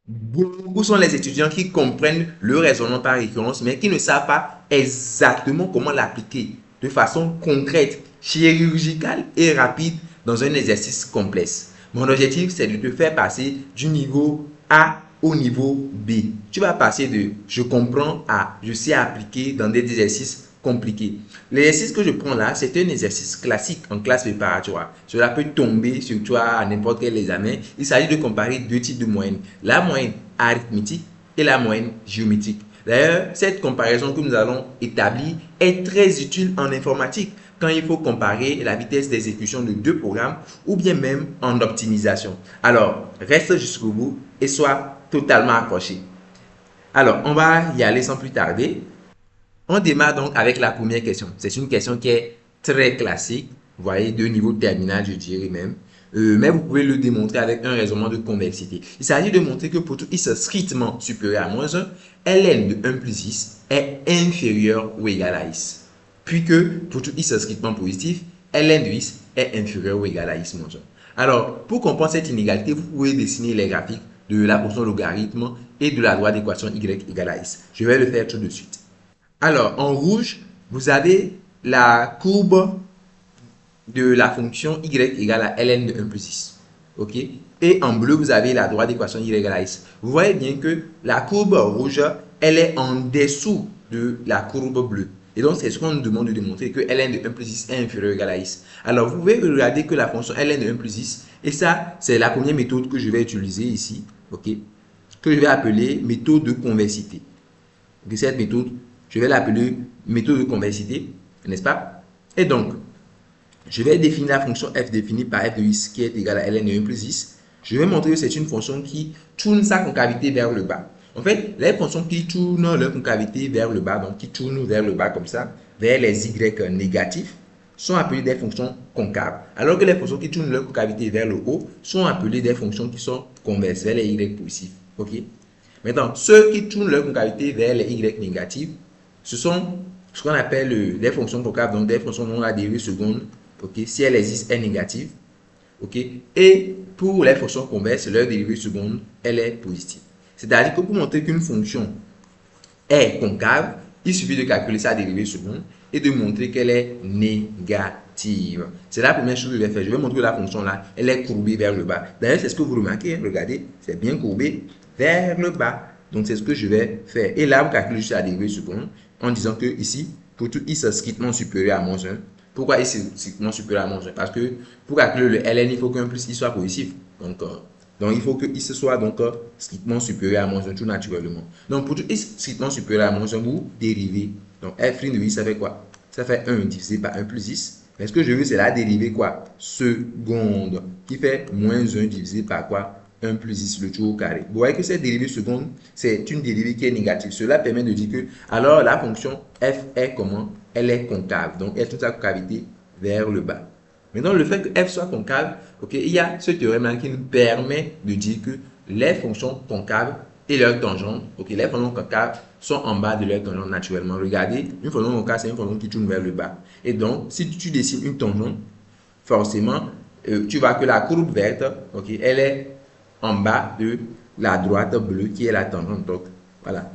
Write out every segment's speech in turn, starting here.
Beaucoup sont les étudiants qui comprennent le raisonnement par récurrence, mais qui ne savent pas exactement comment l'appliquer de façon concrète, chirurgicale et rapide dans un exercice complexe. Mon objectif, c'est de te faire passer du niveau A au niveau B. Tu vas passer de je comprends à je sais appliquer dans des exercices compliqués. L'exercice que je prends là, c'est un exercice classique en classe préparatoire. Cela peut tomber sur toi à n'importe quel examen. Il s'agit de comparer deux types de moyennes. La moyenne arithmétique et la moyenne géométrique. D'ailleurs, cette comparaison que nous allons établir est très utile en informatique quand il faut comparer la vitesse d'exécution de deux programmes ou bien même en optimisation. Alors, reste jusqu'au bout et sois totalement accroché. Alors, on va y aller sans plus tarder. On démarre donc avec la première question. C'est une question qui est très classique, vous voyez, de niveau terminal, je dirais même. Mais vous pouvez le démontrer avec un raisonnement de convexité. Il s'agit de montrer que pour tout x strictement supérieur à moins 1, ln de 1 plus x est inférieur ou égal à x. Puis que pour tout x strictement positif, ln de x est inférieur ou égal à x moins 1. Alors, pour comprendre cette inégalité, vous pouvez dessiner les graphiques de la fonction logarithme et de la loi d'équation y égale à x. Je vais le faire tout de suite. Alors, en rouge, vous avez la courbe de la fonction y égale à ln de 1 plus x. OK? Et en bleu, vous avez la droite d'équation y égale à x. Vous voyez bien que la courbe rouge, elle est en dessous de la courbe bleue. Et donc, c'est ce qu'on nous demande de démontrer que ln de 1 plus x est inférieur ou égal à x. Alors, vous pouvez regarder que la fonction ln de 1 plus x, et ça, c'est la première méthode que je vais utiliser ici, OK? Que je vais appeler méthode de convexité. Donc, cette méthode, je vais l'appeler méthode de convexité, n'est-ce pas? Et donc, je vais définir la fonction f définie par f de x qui est égale à ln de 1 plus x. Je vais montrer que c'est une fonction qui tourne sa concavité vers le bas. En fait, les fonctions qui tournent leur concavité vers le bas, donc qui tournent vers le bas comme ça, vers les y négatifs, sont appelées des fonctions concaves. Alors que les fonctions qui tournent leur concavité vers le haut sont appelées des fonctions qui sont convexes, vers les y positifs. OK? Maintenant, ceux qui tournent leur concavité vers les y négatives, ce sont ce qu'on appelle des fonctions concaves, donc des fonctions dont la dérivée seconde, okay, si elle existe, est négative. Okay, et pour les fonctions convexes, leur dérivée seconde, elle est positive. C'est-à-dire que pour montrer qu'une fonction est concave, il suffit de calculer sa dérivée seconde et de montrer qu'elle est négative. C'est la première chose que je vais faire. Je vais montrer que la fonction là, elle est courbée vers le bas. D'ailleurs, c'est ce que vous remarquez. Regardez, c'est bien courbé vers le bas. Donc, c'est ce que je vais faire. Et là, vous calculez juste la dérivée seconde en disant que ici, pour tout x strictement supérieur à moins 1, pourquoi x est strictement supérieur à moins 1? Parce que pour calculer le ln, il faut qu'un plus i soit positif. Donc, il faut que x soit donc strictement supérieur à moins 1 tout naturellement. Donc, pour tout x strictement supérieur à moins 1, vous dérivez. Donc, f' de x, ça fait quoi? Ça fait 1 divisé par 1 plus x. Mais ce que je veux, c'est la dérivée quoi? Seconde, qui fait moins 1 divisé par quoi? 1 plus x le tout au carré. Vous voyez que cette dérivée seconde, c'est une dérivée qui est négative. Cela permet de dire que, alors la fonction f est comment? Elle est concave. Donc, elle tourne sa concavité vers le bas. Maintenant, le fait que f soit concave, okay, il y a ce théorème-là qui nous permet de dire que les fonctions concaves et leurs tangentes, okay, les fonctions concaves sont en bas de leur tangente naturellement. Regardez, une fonction concave, c'est une fonction qui tourne vers le bas. Et donc, si tu dessines une tangente, forcément, tu vois que la courbe verte, okay, elle est en bas de la droite bleue qui est la tangente. Donc, voilà.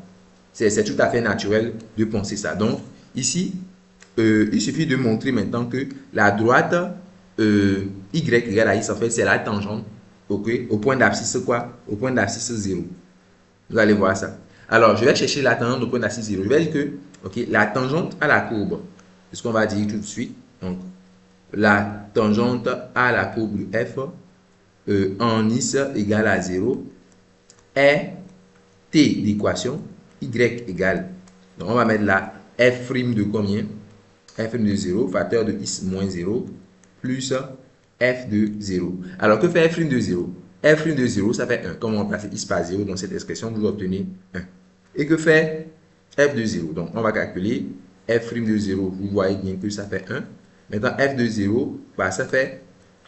C'est tout à fait naturel de penser ça. Donc, ici, il suffit de montrer maintenant que la droite y égale à x, en fait, c'est la tangente, okay, au point d'abscisse quoi? Au point d'abscisse 0. Vous allez voir ça. Alors, je vais chercher la tangente au point d'abscisse 0. Je vais dire que okay, la tangente à la courbe, c'est ce qu'on va dire tout de suite. Donc, la tangente à la courbe de f en x égale à 0 est t d'équation y égale. Donc, on va mettre là f' de combien? F' de 0, facteur de x moins 0, plus f de 0. Alors, que fait f' de 0? F' de 0, ça fait 1. Comme on remplace x par 0 dans cette expression, vous obtenez 1. Et que fait f de 0? Donc, on va calculer f' de 0. Vous voyez bien que ça fait 1. Maintenant, f de 0, bah, ça fait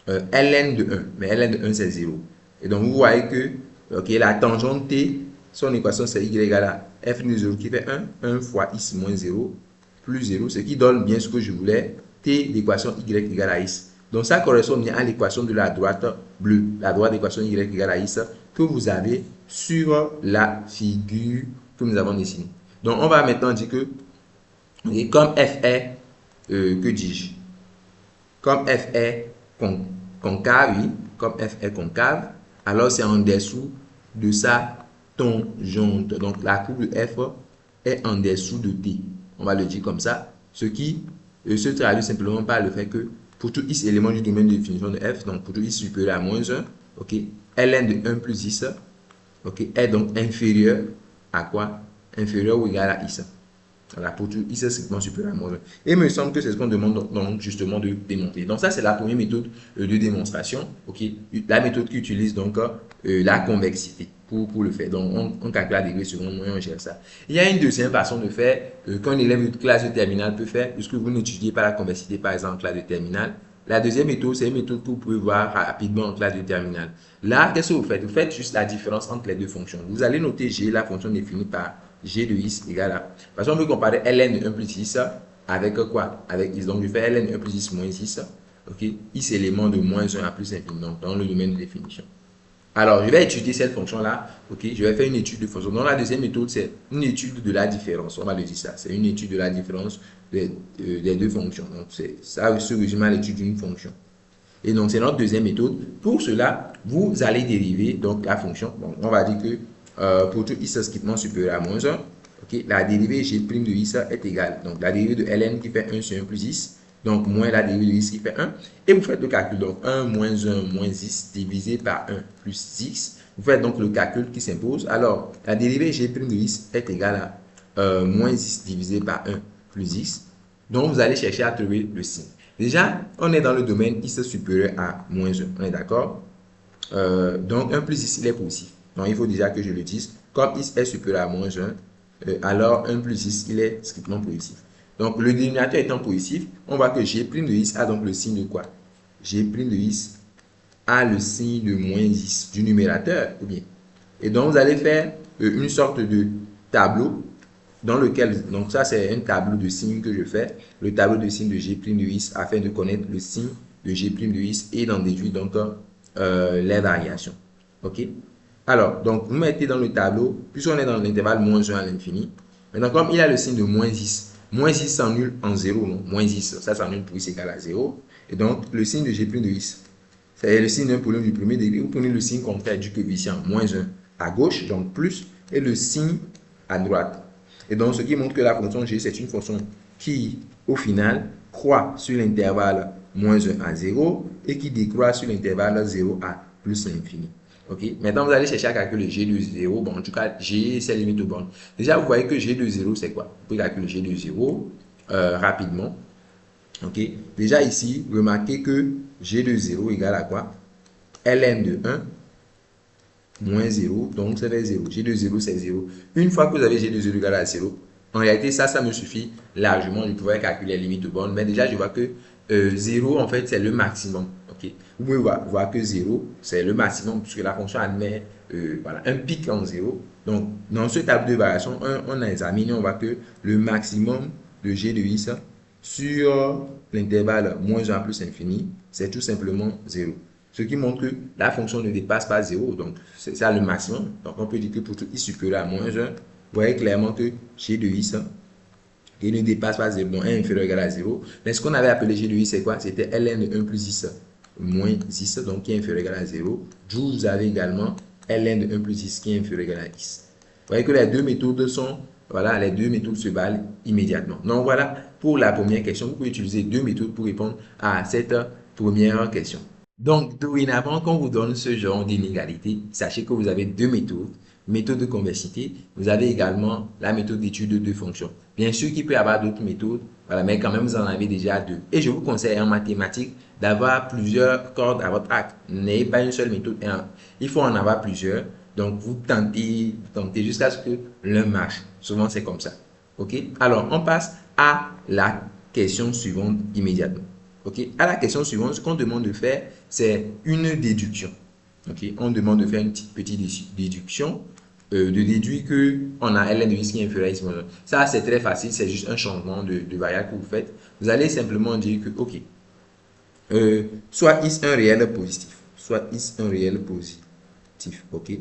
ln de 1. Mais ln de 1, c'est 0. Et donc, vous voyez que okay, la tangente t, son équation, c'est y égale à f de 0 qui fait 1. 1 fois x moins 0 plus 0, ce qui donne bien ce que je voulais, t d'équation y égale à x. Donc, ça correspond bien à l'équation de la droite bleue, la droite d'équation y égale à x que vous avez sur la figure que nous avons dessinée. Donc, on va maintenant dire que, et comme f est, que dis-je? Comme f est concave, oui, comme f est concave, alors c'est en dessous de sa tangente. Donc, la courbe de f est en dessous de t. On va le dire comme ça. Ce qui se traduit simplement par le fait que pour tout x élément du domaine de définition de f, donc pour tout x supérieur à moins 1, ok, ln de 1 plus x, ok, est donc inférieur à quoi? Inférieur ou égal à x. Voilà, pour tout x strictement supérieur à moins 1. Et il me semble que c'est ce qu'on demande donc justement de démontrer. Donc ça, c'est la première méthode de démonstration. Ok, la méthode qui utilise donc la convexité pour le faire. Donc on calcule la degré seconde, on gère ça. Il y a une deuxième façon de faire qu'un élève de classe de terminale peut faire, puisque vous n'étudiez pas la convexité par exemple en classe de terminale. La deuxième méthode, c'est une méthode que vous pouvez voir rapidement en classe de terminale. Là, qu'est-ce que vous faites? Vous faites juste la différence entre les deux fonctions. Vous allez noter G, la fonction définie par G de x égale à. Parce qu'on veut comparer ln de 1 plus x avec quoi? Avec x. Donc, je fais ln de 1 plus x moins x. Ok? X élément de moins 1 à plus infini. Donc, dans le domaine de définition. Alors, je vais étudier cette fonction-là. Ok? Je vais faire une étude de fonction. Donc, la deuxième méthode, c'est une étude de la différence. On va le dire ça. C'est une étude de la différence des deux fonctions. Donc, ça se résume à l'étude d'une fonction. Et donc, c'est notre deuxième méthode. Pour cela, vous allez dériver donc la fonction. Donc, on va dire que pour tout x strictement supérieur à moins 1, okay, la dérivée g' de x est égale. Donc, la dérivée de ln qui fait 1 sur 1 plus x, donc moins la dérivée de x qui fait 1. Et vous faites le calcul. Donc, 1 moins 1 moins x divisé par 1 plus x. Vous faites donc le calcul qui s'impose. Alors, la dérivée g' de x est égale à moins x divisé par 1 plus x. Donc, vous allez chercher à trouver le signe. Déjà, on est dans le domaine x supérieur à moins 1. On est d'accord? Donc, 1 plus x, il est positif. Donc, il faut déjà que je le dise. Comme x est supérieur à moins 1, alors 1 plus x, il est strictement positif. Donc, le dénominateur étant positif, on voit que g' de x a donc le signe de quoi? G' de x a le signe de moins x du numérateur, ou bien. Et donc, vous allez faire une sorte de tableau dans lequel, donc ça c'est un tableau de signes que je fais, le tableau de signes de g' de x afin de connaître le signe de g' de x et d'en déduire donc les variations. Ok? Alors, donc vous mettez dans le tableau, puisqu'on est dans l'intervalle moins 1 à l'infini, maintenant comme il a le signe de moins x s'annule en 0, non? Moins x, ça s'annule pour x égale à 0. Et donc, le signe de g' de x, c'est le signe d'un polynôme du premier degré. Vous prenez le signe contraire du coefficient moins 1 à gauche, donc plus, et le signe à droite. Et donc, ce qui montre que la fonction g, c'est une fonction qui, au final, croît sur l'intervalle moins 1 à 0 et qui décroît sur l'intervalle 0 à plus l'infini. Ok? Maintenant, vous allez chercher à calculer g de 0. Bon, en tout cas, g, c'est limite aux bornes. Déjà, vous voyez que g de 0, c'est quoi? Vous pouvez calculer g de 0 rapidement. Ok? Déjà, ici, remarquez que g de 0 égale à quoi? Ln de 1 moins 0, donc ça fait 0. G de 0, c'est 0. Une fois que vous avez G de 0 égale à 0, en réalité, ça me suffit largement. Je pourrais calculer les limites de bornes, mais déjà, je vois que 0, en fait, c'est le maximum. Okay? Vous pouvez voir que 0, c'est le maximum, puisque la fonction admet voilà, un pic en 0. Donc, dans ce tableau de variation, on a examiné, on voit que le maximum de G de x sur l'intervalle moins 1 à plus infini, c'est tout simplement 0. Ce qui montre que la fonction ne dépasse pas 0. Donc, c'est ça le maximum. Donc, on peut dire que pour tout x supérieur à moins 1, vous voyez clairement que g de x, il ne dépasse pas 0. Donc, 1 inférieur ou égal à 0. Mais ce qu'on avait appelé g de x, c'est quoi? C'était ln de 1 plus x moins x, donc qui est inférieur ou égal à 0. D'où vous avez également ln de 1 plus x qui est inférieur ou égal à x. Vous voyez que les deux méthodes sont, voilà, les deux méthodes se valent immédiatement. Donc, voilà pour la première question. Vous pouvez utiliser deux méthodes pour répondre à cette première question. Donc, dorénavant, quand on vous donne ce genre d'inégalité, sachez que vous avez deux méthodes. Méthode de convexité, vous avez également la méthode d'étude de fonctions. Bien sûr qu'il peut y avoir d'autres méthodes, voilà, mais quand même, vous en avez déjà deux. Et je vous conseille en mathématiques d'avoir plusieurs cordes à votre arc. N'ayez pas une seule méthode. Il faut en avoir plusieurs. Donc, vous tentez jusqu'à ce que l'un marche. Souvent, c'est comme ça. OK? Alors, on passe à la question suivante immédiatement. Ok, à la question suivante, ce qu'on demande de faire, c'est une déduction. Ok, on demande de faire une petite déduction, de déduire que on a ln de x qui est inférieur à x moins 1. Ça, c'est très facile, c'est juste un changement de variable que vous faites. Vous allez simplement dire que, ok, soit x un réel positif, soit x un réel positif, ok.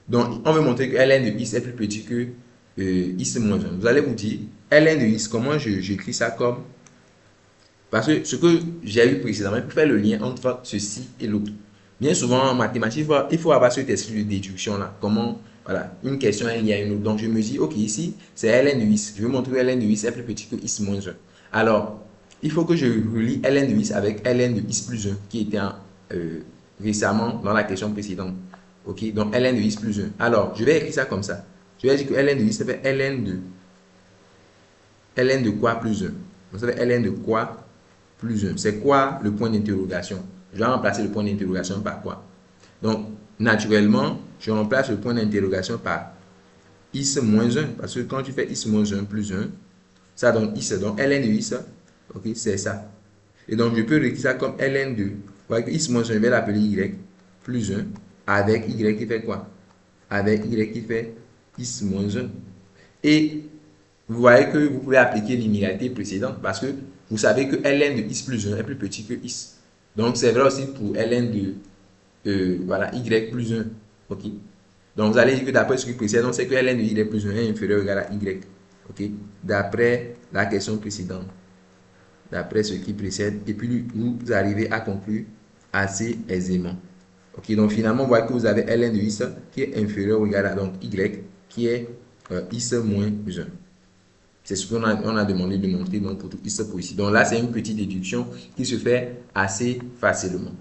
Donc, on veut montrer que ln de x est plus petit que x moins 1. Vous allez vous dire, ln de x, comment j'écris ça comme... Parce que ce que j'ai vu précédemment, pour faire le lien entre ceci et l'autre. Bien souvent, en mathématiques, il faut avoir cet esprit de déduction-là. Comment, voilà, une question est liée à une autre. Donc, je me dis, ok, ici, c'est ln de x. Je veux montrer que ln de x est plus petit que x moins 1. Alors, il faut que je relie ln de x avec ln de x plus 1, qui était récemment dans la question précédente. Ok, donc ln de x plus 1. Alors, je vais écrire ça comme ça. Je vais dire que ln de x, ça fait ln de quoi plus 1. Donc, ça fait ln de quoi plus 1. C'est quoi le point d'interrogation? Je vais remplacer le point d'interrogation par quoi? Donc, naturellement, je remplace le point d'interrogation par x moins 1. Parce que quand tu fais x moins 1 plus 1, ça donne x. Donc, ln de x, ok, c'est ça. Et donc, je peux écrire ça comme ln de, voyez que x moins 1, je vais l'appeler y plus 1, avec y qui fait quoi? Avec y qui fait x moins 1. Et vous voyez que vous pouvez appliquer l'inégalité précédente parce que vous savez que ln de x plus 1 est plus petit que x. Donc, c'est vrai aussi pour ln de voilà, y plus 1. Ok. Donc, vous allez dire que d'après ce qui précède, on sait que ln de y plus 1 est inférieur ou égal à y. Ok. D'après la question précédente. D'après ce qui précède. Et puis, vous arrivez à conclure assez aisément. Ok. Donc, finalement, vous voyez que vous avez ln de x qui est inférieur ou égal à donc y qui est x moins 1. C'est ce qu'on a demandé de montrer donc, pour tout x pour ici. Donc là, c'est une petite déduction qui se fait assez facilement.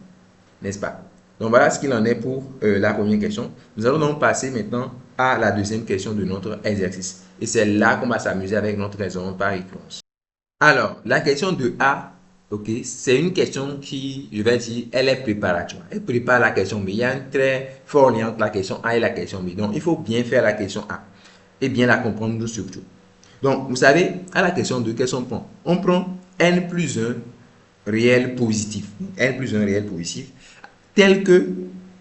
N'est-ce pas? Donc voilà ce qu'il en est pour la première question. Nous allons donc passer maintenant à la deuxième question de notre exercice. Et c'est là qu'on va s'amuser avec notre raisonnement par récurrence. Alors, la question de A, ok, c'est une question qui, je vais dire, elle est préparatoire. Elle prépare la question B. Il y a un très fort lien entre la question A et la question B. Donc, il faut bien faire la question A et bien la comprendre surtout. Donc, vous savez, à la question 2, qu'est-ce qu'on prend? On prend n plus 1 réel positif. N plus 1 réel positif, tel que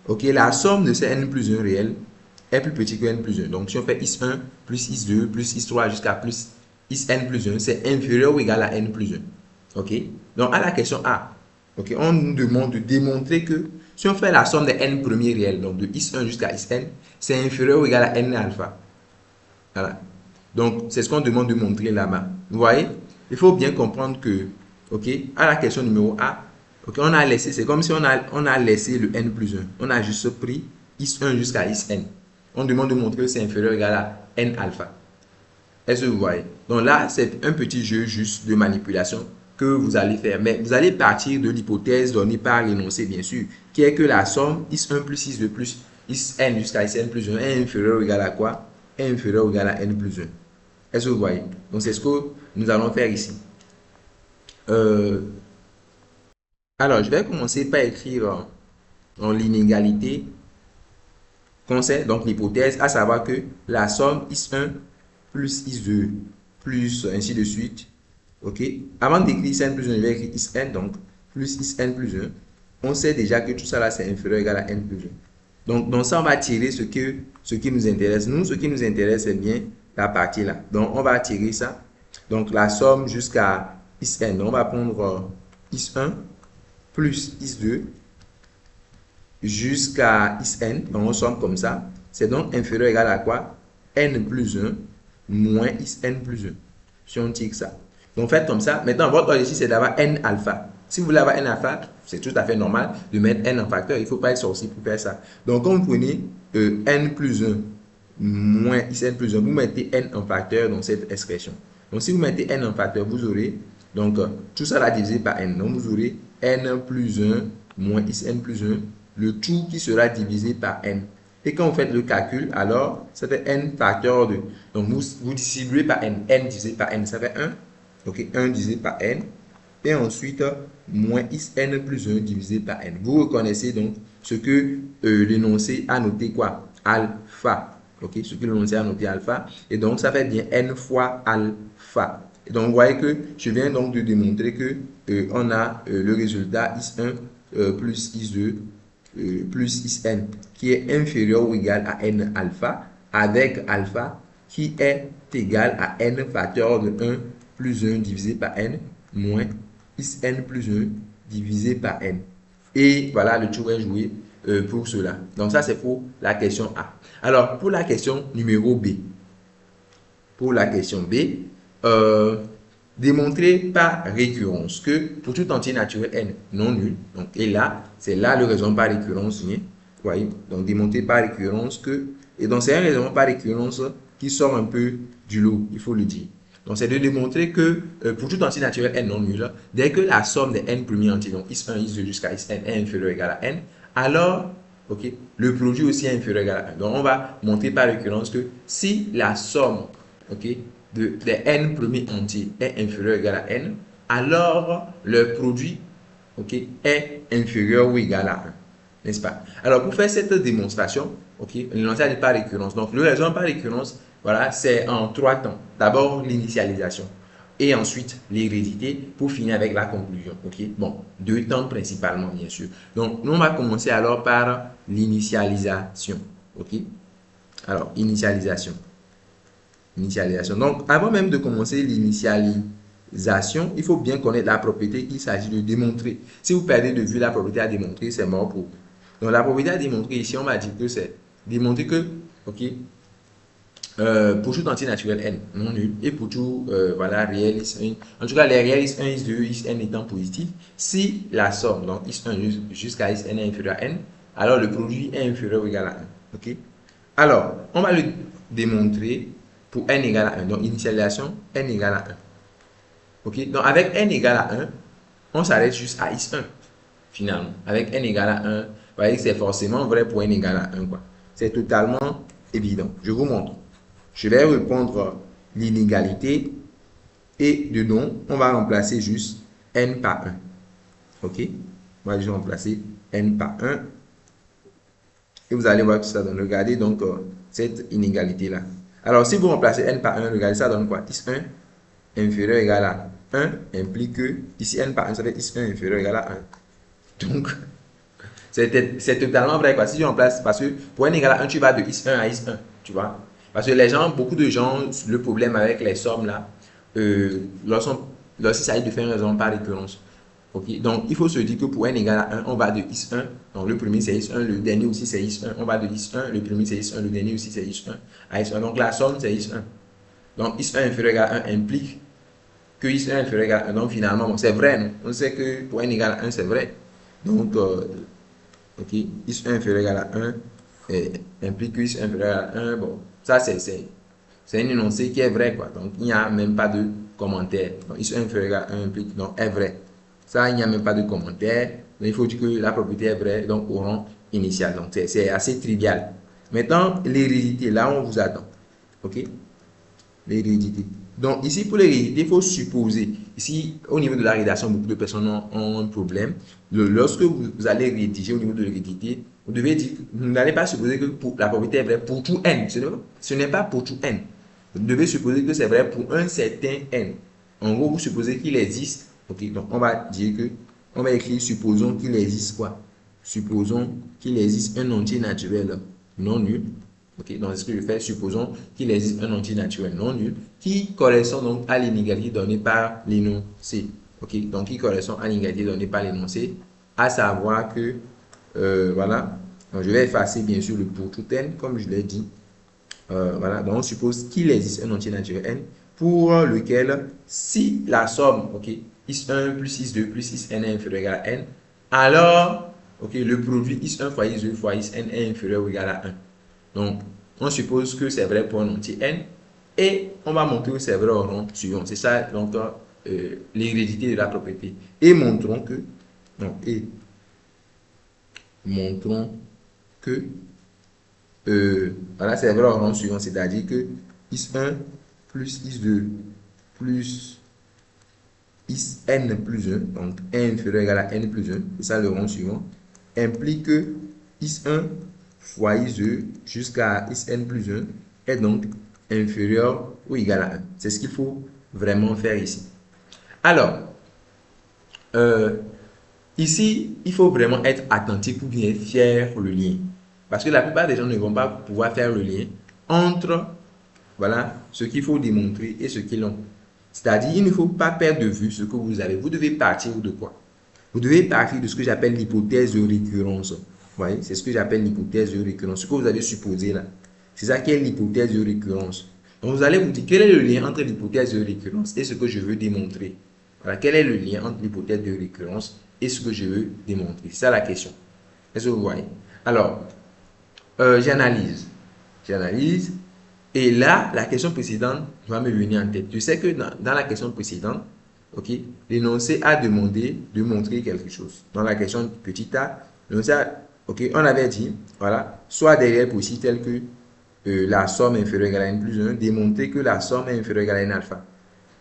ok, la somme de ces n plus 1 réels est plus petit que n plus 1. Donc, si on fait x1 plus x2 plus x3 jusqu'à plus xn plus 1, c'est inférieur ou égal à n plus 1. Ok? Donc, à la question A, ok, on nous demande de démontrer que si on fait la somme des n premiers réels, donc de x1 jusqu'à xn, c'est inférieur ou égal à n alpha. Voilà. Donc, c'est ce qu'on demande de montrer là-bas. Vous voyez? Il faut bien comprendre que, ok, à la question numéro A, ok, on a laissé, c'est comme si on a laissé le n plus 1. On a juste pris x1 jusqu'à xn. On demande de montrer que c'est inférieur ou égal à n alpha. Est-ce que vous voyez? Donc là, c'est un petit jeu juste de manipulation que vous allez faire. Mais vous allez partir de l'hypothèse donnée par l'énoncé, bien sûr, qui est que la somme x1 plus x2 plus xn jusqu'à xn plus 1 est inférieur ou égal à quoi? Est inférieur ou égal à n plus 1. Est-ce que vous voyez? Donc, c'est ce que nous allons faire ici. Alors, je vais commencer par écrire en l'inégalité concerne donc l'hypothèse, à savoir que la somme x1 plus x2 plus ainsi de suite. Ok? Avant d'écrire xn plus 1, je vais écrire xn, donc plus xn plus 1. On sait déjà que tout ça là, c'est inférieur ou égal à n plus 1. Donc, dans ça, on va tirer ce qui nous intéresse. Nous, ce qui nous intéresse, c'est bien la partie là. Donc, on va tirer ça. Donc, la somme jusqu'à xn. Donc, on va prendre x1 plus x2 jusqu'à xn. Donc, on somme comme ça. C'est donc inférieur ou égal à quoi? N plus 1 moins xn plus 1. Si on tire ça. Donc, faites comme ça. Maintenant, votre ordre ici, c'est d'avoir n alpha. Si vous voulez avoir n alpha, c'est tout à fait normal de mettre n en facteur. Il ne faut pas être sorcier pour faire ça. Donc, quand vous prenez n plus 1 moins xn plus 1, vous mettez n en facteur dans cette expression. Donc, si vous mettez n en facteur, vous aurez donc tout ça là divisé par n. Donc, vous aurez n plus 1 moins xn plus 1, le tout qui sera divisé par n. Et quand vous faites le calcul, alors, ça fait n facteur 2. Donc, vous distribuez par n. n divisé par n, ça fait 1. Ok, 1 divisé par n. Et ensuite, moins xn plus 1 divisé par n. Vous reconnaissez donc ce que l'énoncé a noté quoi? Alpha. Ok, ce que l'énoncé a noté alpha. Et donc, ça fait bien n fois alpha. Et donc, vous voyez que je viens donc de démontrer que on a le résultat x1 plus x2 plus xn qui est inférieur ou égal à n alpha avec alpha qui est égal à n facteur de 1 plus 1 divisé par n moins xn plus 1 divisé par n. Et voilà, le tour est joué. pour cela. Donc ça, c'est pour la question A. Alors, pour la question numéro B. Pour la question B, démontrer par récurrence que pour tout entier naturel n non nul, donc, et là, c'est là le raisonnement par récurrence vient. Voyez? Donc, démontrer par récurrence que, et donc c'est un raisonnement par récurrence qui sort un peu du lot, il faut le dire. Donc, c'est de démontrer que pour tout entier naturel n non nul, dès que la somme des n premiers entiers, donc is1, is2 jusqu'à isn est inférieur ou égal à n, alors, ok, le produit aussi est inférieur ou égal à 1. Donc, on va montrer par récurrence que si la somme, ok, des n premiers entiers est inférieur ou égal à n, alors le produit, ok, est inférieur ou égal à 1. N'est-ce pas? Alors, pour faire cette démonstration, ok, l'énoncé par récurrence. Donc, le raisonnement par récurrence, voilà, c'est en 3 temps. D'abord, l'initialisation et ensuite l'hérédité pour finir avec la conclusion. Ok, bon, 2 temps principalement, bien sûr. Donc, nous, on va commencer alors par l'initialisation. Ok, alors, initialisation. Donc, avant même de commencer l'initialisation, il faut bien connaître la propriété qu'il s'agit de démontrer. Si vous perdez de vue la propriété à démontrer, c'est mort pour vous. Donc, la propriété à démontrer ici, on va dire que c'est démontrer que, ok, pour tout entier naturel n non nul et pour tout voilà, réel is1, en tout cas les réels is1, is2, isn étant positifs, si la somme, donc is1 jusqu'à isn est inférieur à n, alors le produit est inférieur ou égal à 1. Ok? Alors, on va le démontrer pour n égale à 1. Donc, initialisation, n égale à 1. Ok? Donc, avec n égale à 1, on s'arrête juste à is1, finalement. Avec n égale à 1, vous voyez que c'est forcément vrai pour n égale à 1, quoi. C'est totalement évident. Je vous montre. Je vais répondre l'inégalité et dedans, on va remplacer juste n par 1. Ok? Moi, je vais remplacer n par 1. Et vous allez voir que ça donne. Regardez donc cette inégalité-là. Alors, si vous remplacez n par 1, regardez, ça donne quoi? Is1 inférieur égal à 1 implique que ici n par 1, ça fait is1 inférieur égal à 1. Donc, c'est totalement vrai, quoi. Si je remplace, parce que pour n égale à 1, tu vas de is1 à is1, tu vois. Parce que les gens, beaucoup de gens, le problème avec les sommes là, lorsqu'il s'agit de faire un raisonnement par récurrence. Okay. Donc, il faut se dire que pour n égale à 1, on va de is1. Donc, le premier c'est is1, le dernier aussi c'est is1. On va de is1, le premier c'est is1, le dernier aussi c'est is1 à is1. Donc, la somme c'est is1. Donc, is1 inférieur égal à 1 implique que is1 inférieur égal à 1. Donc, finalement, bon, c'est vrai. Non? On sait que pour n égale à 1, c'est vrai. Donc, ok, is1 inférieur égal à 1 implique que is1 inférieur à 1. Bon, ça c'est un énoncé qui est vrai, quoi. Donc, il n'y a même pas de commentaire. Donc, is1 inférieur égal à 1 implique, donc, est vrai. Ça, il n'y a même pas de commentaire. Mais il faut dire que la propriété est vraie, donc au rang initial. Donc, c'est assez trivial. Maintenant, l'hérédité, là, on vous attend. OK? L'hérédité. Donc, ici, pour l'hérédité, il faut supposer. Ici, au niveau de la rédaction, beaucoup de personnes ont un problème. Lorsque vous allez rédiger au niveau de l'hérédité, vous devez dire, vous n'allez pas supposer que la propriété est vraie pour tout n. Ce n'est pas pour tout n. Vous devez supposer que c'est vrai pour un certain n. En gros, vous supposez qu'il existe. Ok, donc on va dire que, on va écrire, supposons qu'il existe quoi? Supposons qu'il existe un entier naturel non nul. Ok, donc c'est ce que je fais. Supposons qu'il existe un entier naturel non nul qui correspond donc à l'inégalité donnée par l'énoncé. Ok, donc qui correspond à l'inégalité donnée par l'énoncé, à savoir que, voilà, donc je vais effacer bien sûr le pour tout n, comme je l'ai dit. Voilà, donc on suppose qu'il existe un entier naturel n pour lequel, si la somme, ok, is1 plus is2 plus isn est inférieur ou égal à n, alors, ok, le produit is1 fois is2 fois isn est inférieur ou égal à 1. Donc, on suppose que c'est vrai pour un entier n et on va montrer que c'est vrai au rang suivant. C'est ça, donc, l'hérédité de la propriété. Et montrons que, voilà, c'est vrai au rang suivant, c'est-à-dire que is1 plus is2 plus isn plus 1, donc n inférieur égal à n plus 1, c'est ça le rang suivant, implique que is1 fois is2 jusqu'à isn plus 1 est donc inférieur ou égal à 1. C'est ce qu'il faut vraiment faire ici. Alors, ici, il faut vraiment être attentif pour bien faire le lien. Parce que la plupart des gens ne vont pas pouvoir faire le lien entre, voilà, ce qu'il faut démontrer et ce qu'ils ont. C'est-à-dire, il ne faut pas perdre de vue ce que vous avez. Vous devez partir de quoi? Vous devez partir de ce que j'appelle l'hypothèse de récurrence. voyez, c'est ce que j'appelle l'hypothèse de récurrence. Ce que vous avez supposé là, c'est ça qui est l'hypothèse de récurrence. Donc, vous allez vous dire quel est le lien entre l'hypothèse de récurrence et ce que je veux démontrer. Voilà, quel est le lien entre l'hypothèse de récurrence et ce que je veux démontrer. C'est ça la question. Est-ce que vous voyez? Alors, j'analyse. J'analyse. Et là, la question précédente va me venir en tête. Je sais que dans la question précédente, ok, l'énoncé a demandé de montrer quelque chose. Dans la question petit a, l'énoncé a, ok, on avait dit, voilà, soit des réels possibles tels que la somme inférieure égale à n plus 1, démontrer que la somme est inférieure égale à n alpha.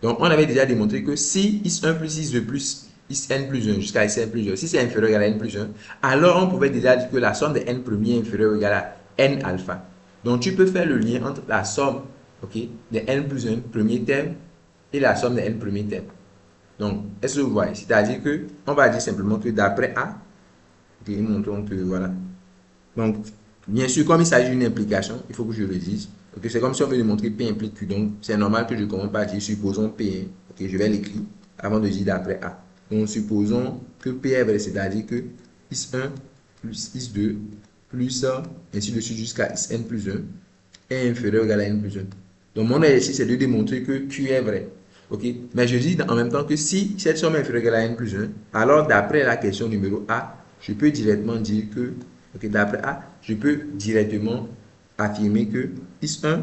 Donc, on avait déjà démontré que si is1 plus is2 plus isn plus 1 jusqu'à isn plus 1, si c'est inférieur égale à n plus 1, alors on pouvait déjà dire que la somme de n premier est inférieure ou égale à n alpha. Donc, tu peux faire le lien entre la somme, ok, de n plus 1 premier terme et la somme de n premier terme. Donc, est-ce que vous voyez? C'est-à-dire que, on va dire simplement que d'après A, ok, montrons que, voilà. Donc, bien sûr, comme il s'agit d'une implication, il faut que je le dise. Okay, c'est comme si on veut démontrer P implique Q. Donc, c'est normal que je commence par dire, supposons P1. Ok, je vais l'écrire avant de dire d'après A. Donc, supposons que P est vrai, c'est-à-dire que is1 plus is2 plus ainsi de suite jusqu'à isn plus 1 est inférieur ou égal à n plus 1. Donc, mon exercice, c'est de démontrer que Q est vrai. Ok, mais je dis en même temps que si cette somme est inférieure ou égale à n plus 1, alors d'après la question numéro A, je peux directement dire que, ok, d'après A, je peux directement affirmer que is1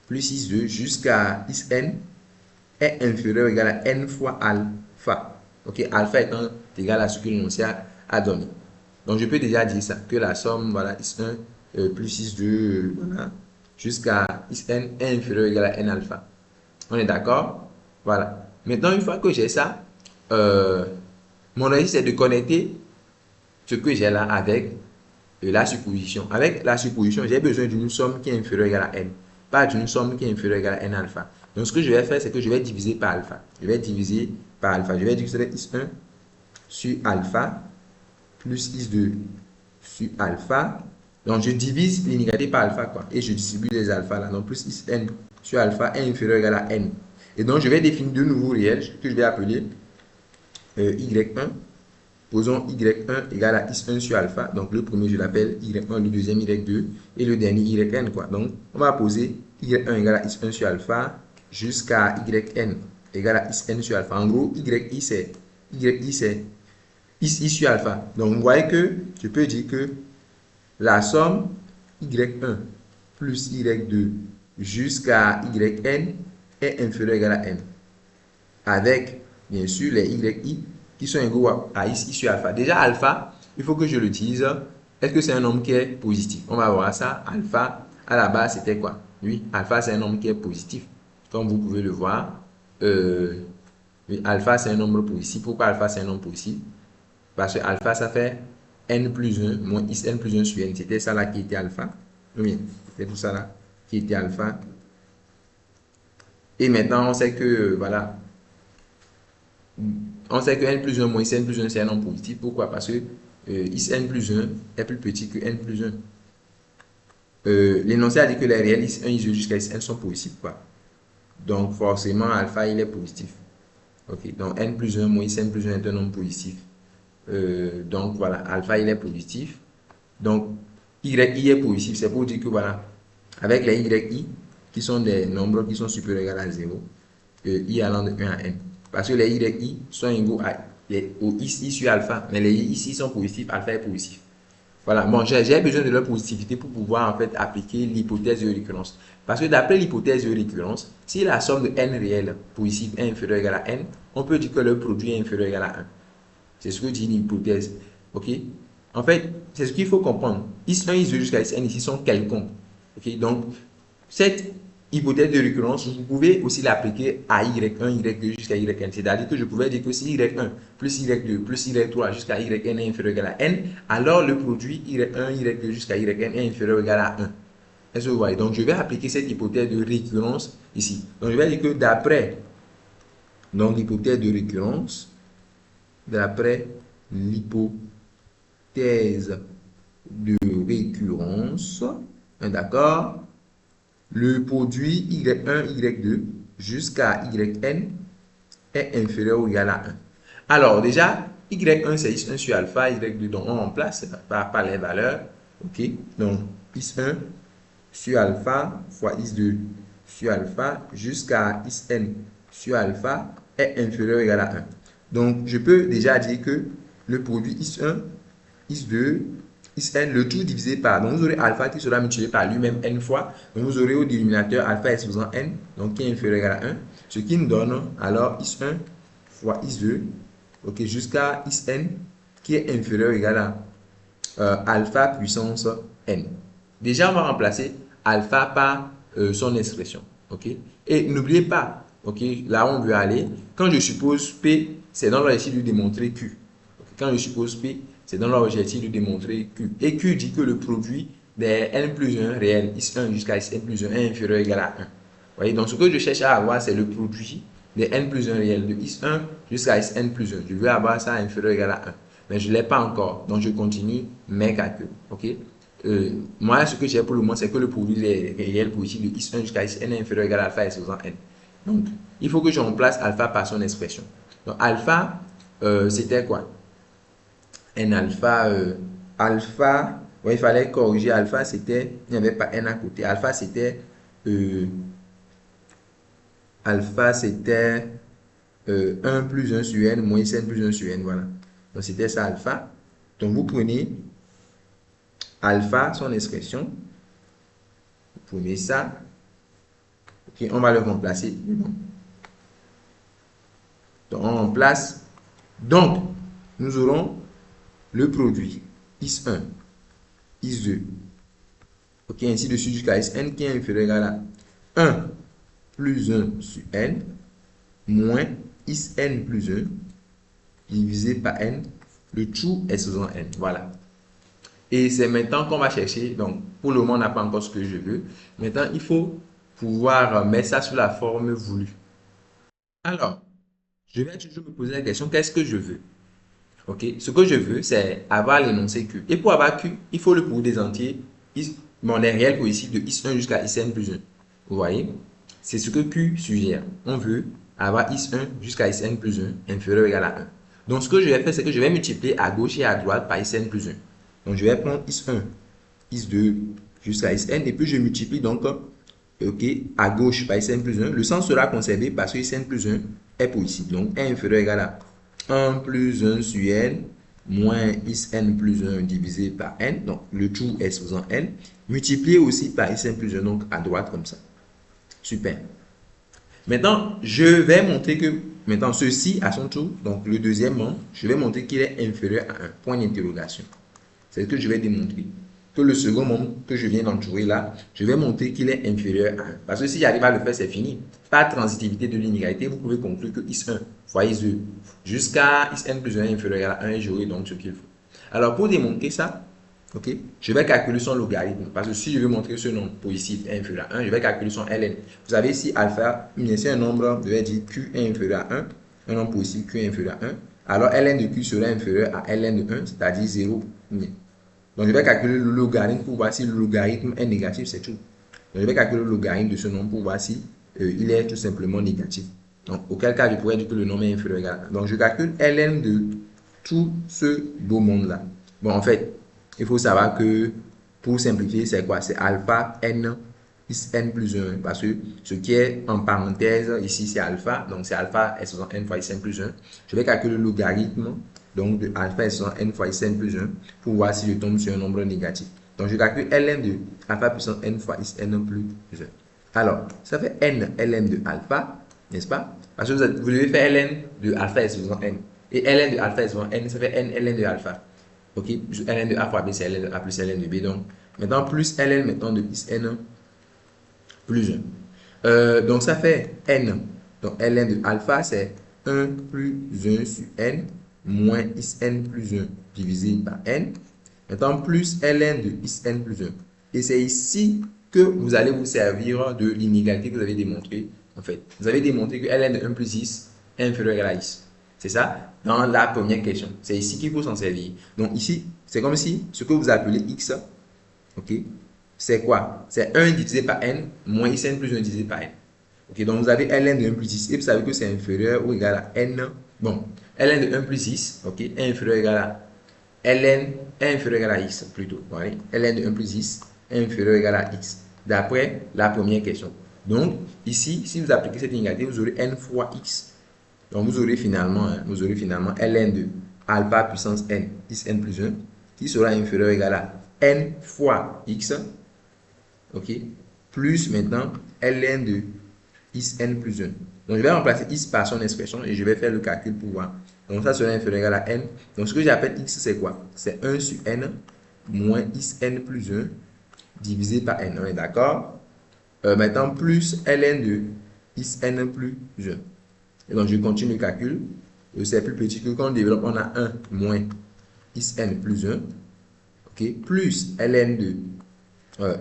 plus is2 jusqu'à isn est inférieur ou égal à n fois alpha. Ok, alpha étant égal à ce que l'énoncé a donné. Donc, je peux déjà dire ça, que la somme, voilà, is1 plus is2, voilà, jusqu'à isn est inférieur ou égal à n alpha. On est d'accord? Voilà. Maintenant, une fois que j'ai ça, mon exercice c'est de connecter ce que j'ai là avec la supposition. Avec la supposition, j'ai besoin d'une somme qui est inférieure ou égale à n, pas d'une somme qui est inférieure ou égale à n alpha. Donc, ce que je vais faire, c'est que je vais diviser par alpha. Je vais diviser par alpha. Je vais dire que c'est is1 sur alpha plus is2 sur alpha. Donc, je divise l'inégalité par alpha, quoi. Et je distribue les alphas là. Donc, plus isn sur alpha est inférieur ou égal à n. Et donc, je vais définir deux nouveaux réels que je vais appeler y1. Posons y1 égale à is1 sur alpha. Donc, le premier, je l'appelle y1, le deuxième y2 et le dernier yn, quoi. Donc, on va poser y1 égale à is1 sur alpha jusqu'à yn égale à isn sur alpha. En gros, yi c'est is sur alpha. Donc, vous voyez que je peux dire que la somme y1 plus y2 jusqu'à yn est inférieure ou égale à n. Avec, bien sûr, les yi qui sont égaux à I sur alpha. Déjà, alpha, il faut que je l'utilise. Est-ce que c'est un nombre qui est positif? On va voir ça. Alpha, à la base, c'était quoi? Oui, alpha, c'est un nombre qui est positif. Comme vous pouvez le voir, oui, alpha, c'est un nombre positif. Pourquoi alpha, c'est un nombre positif? Parce que alpha, ça fait n plus 1 moins n plus 1 sur n. C'était ça là qui était alpha. Oui, c'est tout ça là qui était alpha. Et maintenant, on sait que, voilà, on sait que n plus 1 moins n plus 1 c'est un nombre positif. Pourquoi? Parce que n plus 1 est plus petit que n plus 1. L'énoncé a dit que les réels is1, is2 jusqu'à n sont positifs, quoi. Donc forcément alpha il est positif. Ok, donc n plus 1 moins n plus 1 est un nombre positif. Donc voilà, alpha il est positif. Donc yi est positif, c'est pour dire que voilà, avec les yi qui sont des nombres qui sont supérieurs ou égaux à 0, i allant de 1 à n. Parce que les yi sont égaux au i sur alpha, mais les i ici sont positifs, alpha est positif. Voilà, bon, j'ai besoin de leur positivité pour pouvoir en fait appliquer l'hypothèse de récurrence. Parce que d'après l'hypothèse de récurrence, si la somme de n réels positifs est inférieure ou égale à n, on peut dire que le produit est inférieur ou égal à 1. C'est ce que dit l'hypothèse. Ok? En fait, c'est ce qu'il faut comprendre. Is1, Is2 jusqu'à Isn ici sont quelconques. Ok? Donc, cette hypothèse de récurrence, vous pouvez aussi l'appliquer à y1, y2 jusqu'à yn. C'est-à-dire que je pouvais dire que si y1 plus y2 plus y3 jusqu'à yn est inférieur ou égal à n, alors le produit y1, y2 jusqu'à yn est inférieur ou égal à 1. Est-ce que vous voyez? Donc, je vais appliquer cette hypothèse de récurrence ici. Donc, je vais dire que d'après l'hypothèse de récurrence, d'après l'hypothèse de récurrence, d'accord, le produit y1, y2 jusqu'à yn est inférieur ou égal à 1. Alors déjà, Y1 c'est X1 sur alpha, Y2, donc on remplace par les valeurs. Ok, donc X1 sur alpha fois X2 sur alpha jusqu'à Xn sur alpha est inférieur ou égal à 1. Donc, je peux déjà dire que le produit X1, X2, Xn, le tout divisé par, donc vous aurez alpha qui sera multiplié par lui-même n fois, donc vous aurez au dénominateur alpha exposant n, donc qui est inférieur ou égal à 1, ce qui nous donne alors X1 fois X2, ok, jusqu'à Xn qui est inférieur ou égal à alpha puissance n. Déjà, on va remplacer alpha par son expression, ok. Et n'oubliez pas, ok, là où on veut aller, quand je suppose P, c'est dans l'objectif de démontrer Q. Okay, quand je suppose P, c'est dans l'objectif de démontrer Q. Et Q dit que le produit des n plus 1 réel, X1 jusqu'à Xn plus 1 est inférieur ou égal à 1. Vous voyez, donc ce que je cherche à avoir, c'est le produit des n plus 1 réel de X1 jusqu'à Xn plus 1. Je veux avoir ça inférieur ou égal à 1. Mais je ne l'ai pas encore, donc je continue mes calculs, ok. Moi, ce que j'ai pour le moment, c'est que le produit réel positif de X1 jusqu'à Xn est inférieur ou égal à alpha exposant n. Donc, il faut que je remplace alpha par son expression. Donc, alpha, c'était quoi? N alpha, ouais, il fallait corriger alpha, c'était, il n'y avait pas n à côté. Alpha, c'était 1 plus 1 sur n moins n plus 1 sur n, voilà. Donc, c'était ça alpha. Donc, vous prenez alpha, son expression. Vous prenez ça. Ok, on va le remplacer. Donc, on remplace. Donc, nous aurons le produit X1, X2, ok, ainsi de suite jusqu'à Xn qui est inférieur ou égal à 1 plus 1 sur n moins Xn plus 1 divisé par n, le tout exposant n. Voilà. Et c'est maintenant qu'on va chercher. Donc, pour le moment, on n'a pas encore ce que je veux. Maintenant, il faut pouvoir mettre ça sous la forme voulue. Alors, je vais toujours me poser la question, qu'est-ce que je veux? Ok, ce que je veux, c'est avoir l'énoncé Q. Et pour avoir Q, il faut le produit des entiers monnaie réel positif de X1 jusqu'à Xn plus 1. Vous voyez? C'est ce que Q suggère. On veut avoir X1 jusqu'à Xn plus 1 inférieur ou égal à 1. Donc, ce que je vais faire, c'est que je vais multiplier à gauche et à droite par Xn plus 1. Donc, je vais prendre X1, X2 jusqu'à Xn et puis je multiplie donc ok, à gauche par Xn plus 1. Le sens sera conservé parce que Xn plus 1 est positif. Donc, est inférieur ou égal à 1 plus 1 sur n moins Xn plus 1 divisé par n. Donc, le tout exposant n. Multiplié aussi par Xn plus 1, donc à droite comme ça. Super. Maintenant, je vais montrer que, maintenant, ceci à son tour, donc le deuxième membre, je vais montrer qu'il est inférieur à 1. Point d'interrogation. C'est ce que je vais démontrer. Que le second membre que je viens d'entourer là, je vais montrer qu'il est inférieur à 1. Parce que si j'arrive à le faire, c'est fini. Par transitivité de l'inégalité, vous pouvez conclure que X1 fois X2 jusqu'à Xn plus 1 inférieur à 1 et j'aurai donc ce qu'il faut. Alors, pour démontrer ça, ok, je vais calculer son logarithme. Parce que si je veux montrer ce nombre positif est inférieur à 1, je vais calculer son ln. Vous savez, si alpha, c'est un nombre, je vais dire Q est inférieur à 1, un nombre positif Q est inférieur à 1, alors ln de Q sera inférieur à ln de 1, c'est-à-dire 0. Donc, je vais calculer le logarithme pour voir si le logarithme est négatif, c'est tout. Donc, je vais calculer le logarithme de ce nombre pour voir si il est tout simplement négatif. Donc, auquel cas, je pourrais dire que le nombre est inférieur ou égal à 1. Donc, je calcule ln de tout ce beau monde-là. Bon, en fait, il faut savoir que, pour simplifier, c'est quoi? C'est alpha n Xn plus 1. Parce que ce qui est en parenthèse, ici, c'est alpha. Donc, c'est alpha exposant n fois Xn plus 1. Je vais calculer le logarithme donc de alpha exposant n fois Xn plus 1 pour voir si je tombe sur un nombre négatif. Donc, je calcule ln de alpha puissance n fois Xn plus 1. Alors, ça fait n ln de alpha, n'est-ce pas? Parce que vous devez faire ln de alpha exposant n. Et ln de alpha exposant n, ça fait n ln de alpha. Ok, ln de a fois b, c'est ln de a plus ln de b. Donc, maintenant, plus ln maintenant de Xn plus 1. Donc, ça fait n. Donc, ln de alpha, c'est 1 plus 1 sur n moins Xn plus 1 divisé par n. Maintenant, plus ln de Xn plus 1. Et c'est ici que vous allez vous servir de l'inégalité que vous avez démontré. En fait, vous avez démontré que ln de 1 plus x est inférieur à x. C'est ça dans la première question. C'est ici qu'il faut s'en servir. Donc ici, c'est comme si ce que vous appelez x, ok, c'est quoi? C'est 1 divisé par n moins Xn plus 1 divisé par n. Ok, donc vous avez ln de 1 plus x et vous savez que c'est inférieur ou égal à n. Bon, ln de 1 plus x, ok, est inférieur ou égal à ln est inférieur ou égal à x plutôt. Voyez, ln de 1 plus x est inférieur ou égal à x, d'après la première question. Donc, ici, si vous appliquez cette inégalité, vous aurez n fois x. Donc, vous aurez finalement ln de alpha puissance n, xn plus 1, qui sera inférieur ou égal à n fois x, ok, plus maintenant ln de xn plus 1. Donc, je vais remplacer x par son expression et je vais faire le calcul pour voir. Donc, ça sera inférieur ou égal à n. Donc, ce que j'appelle x, c'est quoi? C'est 1 sur n moins xn plus 1 divisé par n. On est d'accord? Maintenant, plus ln de xn plus 1. Et donc, je continue le calcul. C'est plus petit que quand on développe, on a 1 moins xn plus 1. Ok, plus ln de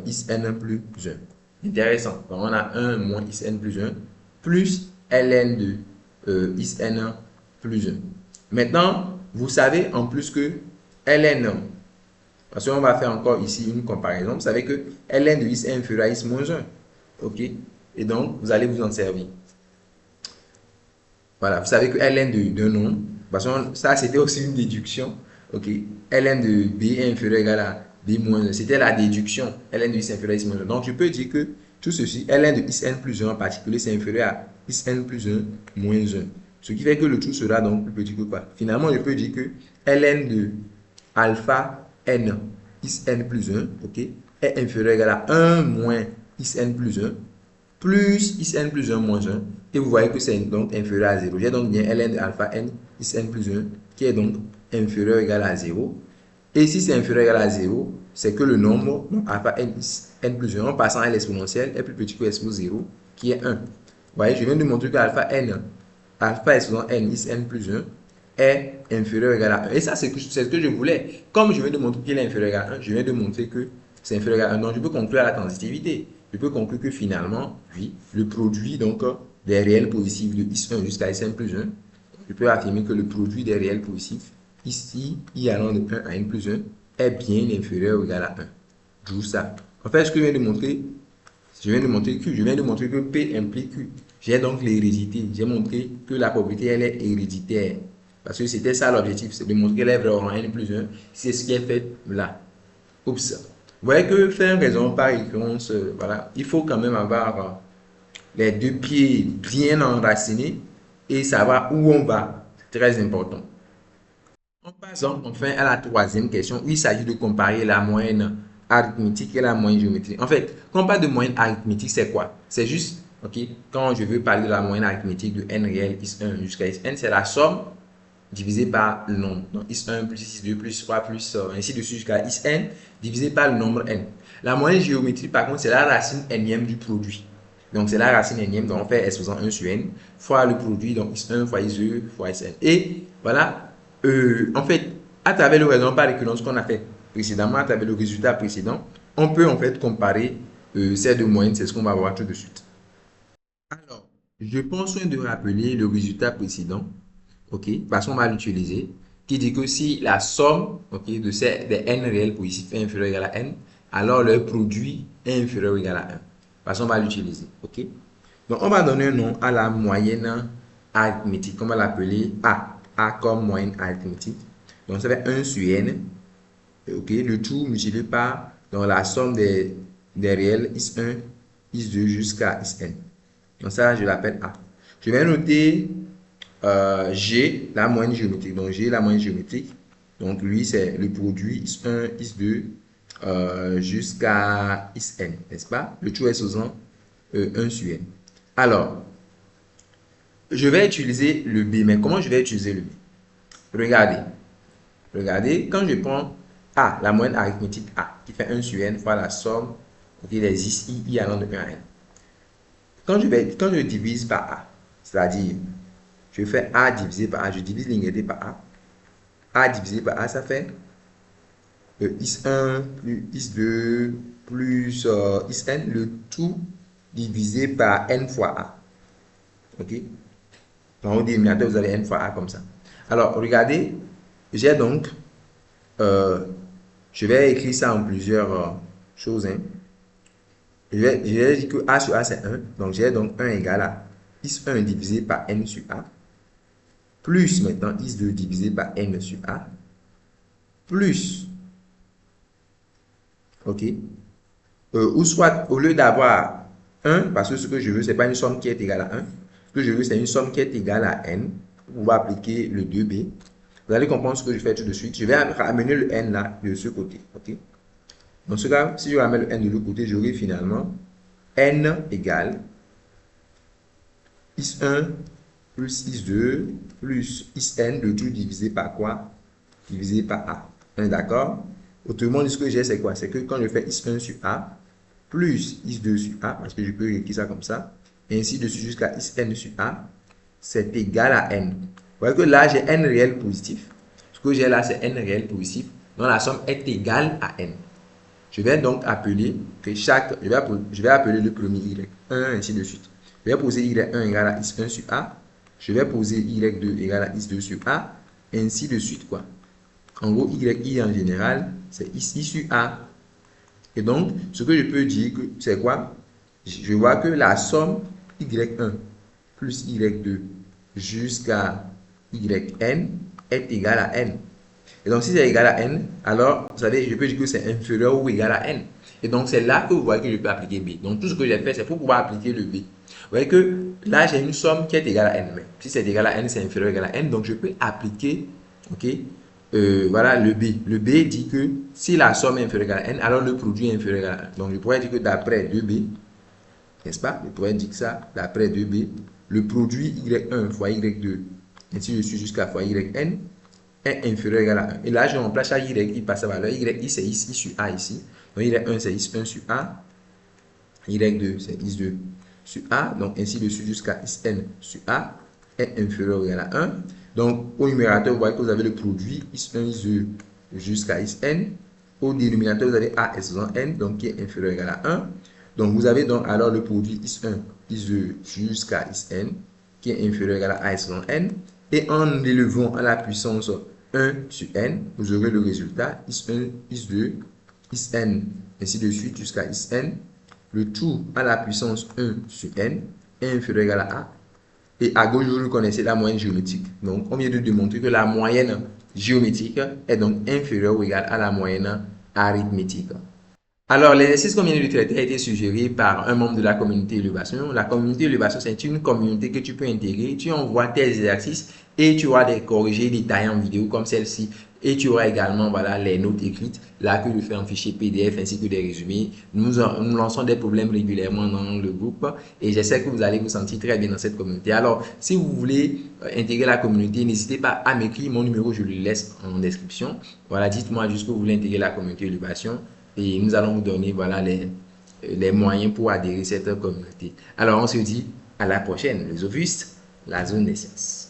xn plus 1. Intéressant. Donc, on a 1 moins xn plus 1 plus ln de xn plus 1. Maintenant, vous savez en plus que ln, parce qu'on va faire encore ici une comparaison, vous savez que ln de x est inférieur à x moins 1. Ok, et donc vous allez vous en servir. Voilà, vous savez que ln d'un nombre, parce que ça c'était aussi une déduction. Ok, ln de b est inférieur ou égal à b moins 1. C'était la déduction. Ln de x est inférieur à x moins 1. Donc je peux dire que tout ceci, ln de xn plus 1 en particulier, c'est inférieur à xn plus 1 moins 1. Ce qui fait que le tout sera donc plus petit que quoi? Finalement, je peux dire que ln de alpha n xn plus 1, ok, est inférieur ou égal à 1 moins xn plus 1 plus xn plus 1 moins 1. Et vous voyez que c'est donc inférieur à 0. J'ai donc bien ln de alpha n xn plus 1 qui est donc inférieur ou égal à 0. Et si c'est inférieur ou égal à 0, c'est que le nombre donc alpha n plus 1 en passant à l'exponentielle est plus petit que l'expo 0 qui est 1. Vous voyez, je viens de montrer que alpha exposant n xn plus 1 est inférieur ou égal à 1. Et ça, c'est ce que je voulais. Comme je viens de montrer qu'il est inférieur ou égal à 1, je viens de montrer que c'est inférieur ou égal à 1. Donc, je peux conclure à la transitivité. Je peux conclure que finalement, oui, le produit donc, des réels positifs de x1 jusqu'à xn plus 1, je peux affirmer que le produit des réels positifs, ici, i allant de 1 à n plus 1, est bien inférieur ou égal à 1. D'où ça. En fait, ce que je viens de montrer, je viens de montrer que P implique Q. J'ai donc l'hérédité. J'ai montré que la propriété, elle est héréditaire. Parce que c'était ça l'objectif, c'est de montrer qu'elle est vraie en n plus 1. C'est ce qui est fait là. Oups. Vous voyez que faire raison par récurrence, voilà, il faut quand même avoir les deux pieds bien enracinés et savoir où on va. Très important. On passe donc enfin à la troisième question où il s'agit de comparer la moyenne arithmétique et la moyenne géométrique. En fait, quand on parle de moyenne arithmétique, c'est quoi? C'est juste, ok, quand je veux parler de la moyenne arithmétique de n réel x1 jusqu'à xn, c'est la somme divisé par le nombre. Donc, x1 plus x2 plus 3 plus ainsi de suite jusqu'à xn divisé par le nombre n. La moyenne géométrique, par contre, c'est la racine nème du produit. Donc, c'est la racine nème. Donc, on fait exposant 1 sur n fois le produit, donc x1 fois x2 fois xn. Et voilà, en fait, à travers le raisonnement par récurrence qu'on a fait précédemment, à travers le résultat précédent, on peut en fait comparer ces deux moyennes. C'est ce qu'on va voir tout de suite. Alors, je prends soin de rappeler le résultat précédent. Ok, parce qu'on va l'utiliser, qui dit que si la somme, ok, des n réels positifs est inférieure ou égale à n, alors le produit est inférieur ou égal à 1. Parce qu'on va l'utiliser. Ok, donc on va donner un nom à la moyenne arithmétique. On va l'appeler A. A comme moyenne arithmétique. Donc ça fait 1 sur n. Ok, le tout multiplié par donc, la somme des réels x1, x2 jusqu'à xn. Donc ça, je l'appelle A. Je vais noter G, la moyenne géométrique. Donc, G, la moyenne géométrique. Donc, lui, c'est le produit x1, x2 jusqu'à xn, n'est-ce pas? Le tout est faisant 1 sur n. Alors, je vais utiliser le B. Mais comment je vais utiliser le B? Regardez. Regardez, quand je prends A, la moyenne arithmétique A, qui fait 1 sur n fois la somme des i allant de 1 à n. Quand je divise par A, c'est-à-dire je fais A divisé par A, je divise l'inégalité par A. A divisé par A, ça fait x1 plus x2 plus xn, le tout divisé par n fois A. Ok? Dans le dénominateur, vous avez n fois A comme ça. Alors, regardez, j'ai donc, je vais écrire ça en plusieurs choses. Hein. Je vais dire que A sur A, c'est 1. Donc, j'ai donc 1 égale à x1 divisé par n sur A. plus maintenant is2 divisé par n sur a, plus, ok, ou soit au lieu d'avoir 1, parce que ce que je veux, ce n'est pas une somme qui est égale à 1, ce que je veux, c'est une somme qui est égale à n, on va appliquer le 2b. Vous allez comprendre ce que je fais tout de suite. Je vais amener le n là de ce côté, ok. Dans ce cas, si je ramène le n de l'autre côté, j'aurai finalement n égale is1 plus is2 plus isn, le tout divisé par quoi? Divisé par a. D'accord? Autrement dit, ce que j'ai, c'est quoi? C'est que quand je fais is1 sur a, plus is2 sur a, parce que je peux écrire ça comme ça, et ainsi de suite jusqu'à isn sur a, c'est égal à n. Vous voyez que là, j'ai n réel positif. Ce que j'ai là, c'est n réel positif. Donc, la somme est égale à n. Je vais donc appeler que chaque, je vais appeler le premier y1, ainsi de suite. Je vais poser y1 égale à is1 sur a. Je vais poser y2 égale à is2 sur a. Ainsi de suite, quoi. En gros, yi en général, c'est ici sur a. Et donc, ce que je peux dire, c'est quoi? Je vois que la somme y1 plus y2 jusqu'à yn est égale à n. Et donc, si c'est égal à n, alors, vous savez, je peux dire que c'est inférieur ou égal à n. Et donc, c'est là que vous voyez que je peux appliquer b. Donc, tout ce que j'ai fait, c'est pour pouvoir appliquer le b. Vous voyez que là, j'ai une somme qui est égale à n. Mais si c'est égal à n, c'est inférieur ou égal à n. Donc, je peux appliquer, ok, voilà, le b. Le b dit que si la somme est inférieure ou égale à n, alors le produit est inférieur ou égal à 1. Donc, je pourrais dire que d'après 2b, n'est-ce pas? Je pourrais dire que ça, d'après 2b, le produit y1 fois y2, ainsi de suite jusqu'à fois yn, est inférieur ou égal à 1. Et là, je remplace à y, il passe à valeur. Y, c'est ici sur a ici. Donc, y1, c'est is1 sur a. Y2, c'est is2 sur a. Donc, ainsi de suite jusqu'à isn sur a est inférieur ou égal à 1. Donc, au numérateur, vous voyez que vous avez le produit is1, is2 jusqu'à isn. Au dénominateur, vous avez a epsilon n, donc qui est inférieur ou égal à 1. Donc, vous avez donc alors le produit is1, is2 jusqu'à isn, qui est inférieur ou égal à epsilon n. Et en l'élevant à la puissance 1 sur n, vous aurez le résultat is1, is2, isn, ainsi de suite jusqu'à isn. Le tout à la puissance 1 sur n est inférieur ou égal à a. Et à gauche, vous connaissez la moyenne géométrique. Donc, on vient de démontrer que la moyenne géométrique est donc inférieure ou égale à la moyenne arithmétique. Alors, l'exercice qu'on vient de traiter a été suggéré par un membre de la communauté Elevation. La communauté Elevation, c'est une communauté que tu peux intégrer. Tu envoies tes exercices et tu auras des corrigés détaillés en vidéo comme celle-ci. Et tu auras également voilà, les notes écrites, là que je fais en fichier PDF ainsi que des résumés. Nous lançons des problèmes régulièrement dans le groupe et j'espère que vous allez vous sentir très bien dans cette communauté. Alors, si vous voulez intégrer la communauté, n'hésitez pas à m'écrire. Mon numéro, je le laisse en description. Voilà, dites-moi juste que vous voulez intégrer la communauté Elevation. Et nous allons vous donner voilà, les moyens pour adhérer à cette communauté. Alors, on se dit à la prochaine. Les Opustes, la zone des sciences.